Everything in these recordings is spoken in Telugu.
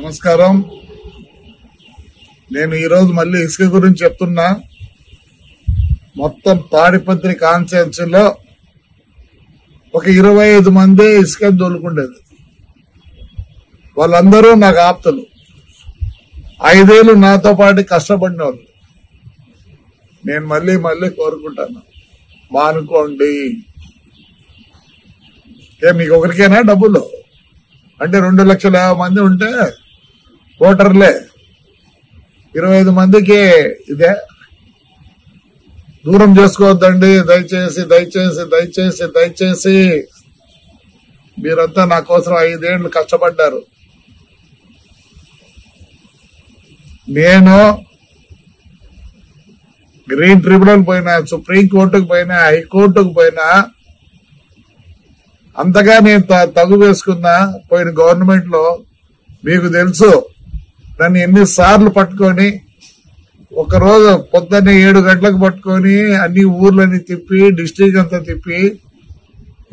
నమస్కారం. నేను ఈరోజు మళ్ళీ ఇసుక గురించి చెప్తున్నా. మొత్తం తాడిపత్రి కాన్స్టిట్యున్సీలో ఒక 25 మంది ఇసుక దొరుకుండేది. వాళ్ళందరూ నాకు ఆప్తులు. 5 ఏళ్ళు నాతో పాటు కష్టపడిన వాళ్ళు. నేను మళ్ళీ కోరుకుంటాను, మానుకోండి. మీకు ఒకరికైనా డబ్బులు అంటే 2,50,000 మంది ఉంటే ఓటర్లే, 25 మందికి ఇదే. దూరం చేసుకోవద్దండి. దయచేసి మీరంతా నా కోసం 5 ఏళ్లు కష్టపడ్డారు. నేను గ్రీన్ ట్రిబ్యునల్ పోయినా, సుప్రీం కోర్టుకు పోయినా, హైకోర్టుకు పోయినా, అంతగా నేను తగు వేసుకున్నా. పోయిన గవర్నమెంట్ లో మీకు తెలుసు, నన్ను ఎన్నిసార్లు పట్టుకొని, ఒకరోజు పొద్దున్నే 7 గంటలకు పట్టుకొని అన్ని ఊర్లని తిప్పి, డిస్ట్రిక్ట్ అంతా తిప్పి,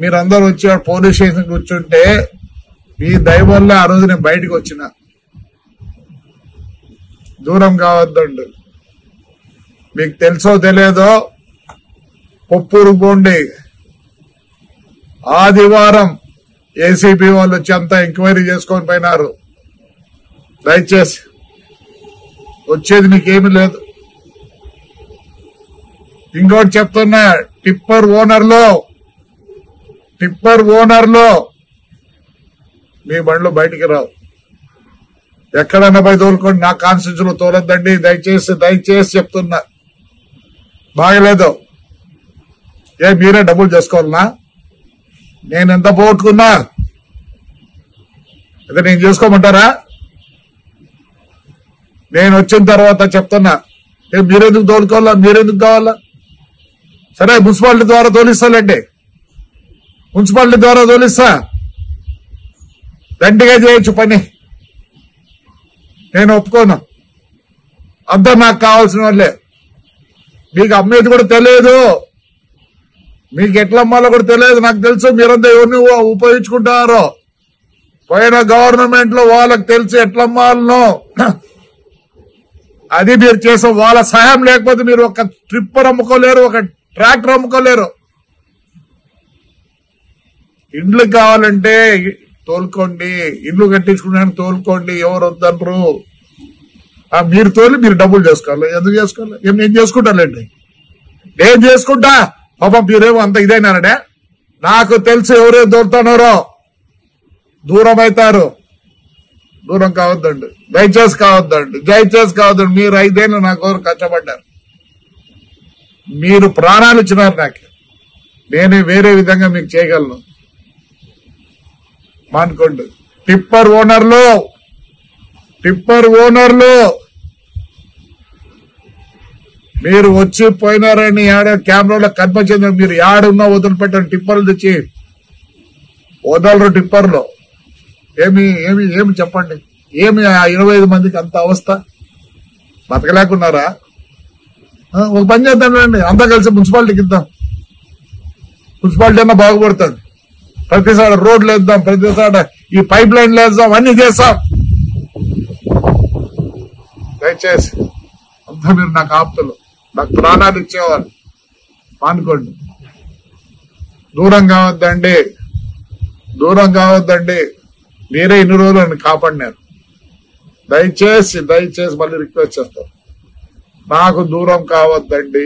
మీరందరూ వచ్చి పోలీస్ స్టేషన్ కూర్చుంటే మీ దయ వల్ల ఆ రోజు నేను బయటకు వచ్చిన. దూరం కావద్దండి. మీకు తెలుసో తెలియదో, పొప్పూరు పోండి. ఆదివారం ఏసీబీ వాళ్ళు వచ్చి అంతా ఎంక్వైరీ చేసుకొని పోయినారు. దయచేసి వచ్చేది మీకేమీ లేదు. ఇంకోటి చెప్తున్నా, టిప్పర్ ఓనర్లో మీ బండ్లు బయటికి రావు. ఎక్కడన్నా పోయి తోలుకోండి, నా కాన్స్టిట్యూన్సీలో తోలొద్దండి. దయచేసి చెప్తున్నా. బాగలేదు. మీరే డబ్బులు చేసుకోవాలనా? నేను ఎంత పోగొట్టుకున్నా అదే నేను చేసుకోమంటారా? నేను వచ్చిన తర్వాత చెప్తున్నా, మీరెందుకు తోలుకోవాలా? మీరెందుకు కావాలా? సరే, మున్సిపాలిటీ ద్వారా తోలిస్తానండి. మున్సిపాలిటీ ద్వారా తోలిస్తా. దండిగా చేయొచ్చు పని. నేను ఒప్పుకోను. అంతా నాకు కావాల్సిన వాళ్ళే. మీకు అమ్మేది కూడా తెలియదు, మీకు ఎట్లా అమ్మాలో కూడా తెలియదు. నాకు తెలుసు మీరంతా ఎవరిని ఉపయోగించుకుంటారో. పోయిన గవర్నమెంట్ లో వాళ్ళకి తెలుసు ఎట్లా అమ్మాలనో. అది మీరు చేసే వాళ్ళ సహాయం లేకపోతే మీరు ఒక ట్రిప్పర్ అమ్ముకోలేరు, ఒక ట్రాక్టర్ అమ్ముకోలేరు. ఇండ్లు కావాలంటే తోలుకోండి, ఇల్లు కట్టించుకున్నాను తోలుకోండి, ఎవరు వద్దనరు. మీరు తోలి మీరు డబ్బులు చేసుకోవాలి. ఎందుకు చేసుకోవాలి? నేను చేసుకుంటానండి, నేను చేసుకుంటా. పాపం మీరేమో అంత ఇదైనారనే. నాకు తెలుసు ఎవరే దొరుకుతున్నారో. దూరం అవుతారు. దూరం కావద్దండి. దయచేసి కావద్దండి. మీరు 5 ఏళ్ళు నా కోసం కష్టపడ్డారు. మీరు ప్రాణాలు ఇచ్చినారు నాకు. నేనే వేరే విధంగా మీకు చేయగలను. మానుకోండి. టిప్పర్ ఓనర్లు మీరు వచ్చి పోయినారని కెమెరాలో కనిపించింది. మీరు యాడున్నా వదిలిపెట్టండి. టిప్పర్లు తెచ్చి వదలరు. టిప్పర్లో ఏమి చెప్పండి. ఏమి 25 మందికి అంత అవస్థ? బతకలేకున్నారా? ఒక పని చేద్దాంలేండి, అంతా కలిసి మున్సిపాలిటీకి ఇద్దాం. మున్సిపాలిటీ అన్నా బాగుపడుతుంది. ప్రతిసారి రోడ్లు వేద్దాం, ప్రతిసారి ఈ పైప్ లైన్లు వేద్దాం, అన్ని చేస్తాం. దయచేసి అంతా మీరు నాకు ఆప్తులు, నాకు ప్రాణాలు ఇచ్చేవాళ్ళు. మానుకోండి. దూరం కావద్దండి. మీరే ఇన్ని రోజులు నన్ను కాపాడినారు. దయచేసి మళ్ళీ రిక్వెస్ట్ చేస్తాను, నాకు దూరం కావద్దండి.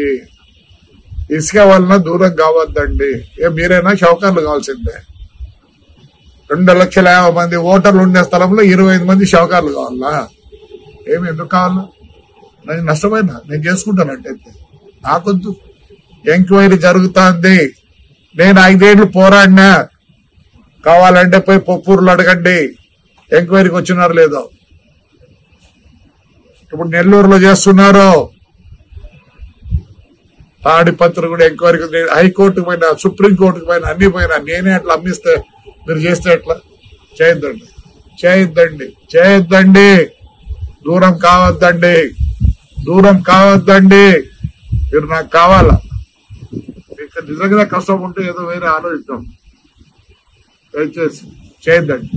ఇసుక వలన దూరం కావద్దండి. మీరైనా షౌకర్లు కావాల్సిందే. 2,50,000 మంది ఓటర్లు ఉండే స్థలంలో 25 మంది షౌకర్లు కావాలా? ఎందుకు కావాలా? నేను నష్టపోయినా, నేను చేసుకుంటానంటే నాకొద్దు. ఎంక్వైరీ జరుగుతుంది. నేను 5 ఏళ్లు పోరాడినా. కావాలంటే పోయి పొప్పూరులో అడగండి, ఎంక్వైరీకి వచ్చినారు లేదో. ఇప్పుడు నెల్లూరులో చేస్తున్నారు. తాడిపత్రి కూడా ఎంక్వైరీకి, హైకోర్టుకు పోయినా, సుప్రీం కోర్టుకు పోయినా, అన్ని పోయినా. నేనే అట్లా అమ్మిస్తే మీరు చేస్తే ఎట్లా? చేయొద్దండి. దూరం కావద్దండి. మీరు నాకు కావాలా? మీకు నిజంగా కష్టం ఉంటే ఏదో వేరే ఆలోచిస్తాం. దయచేసి చేయొద్దండి.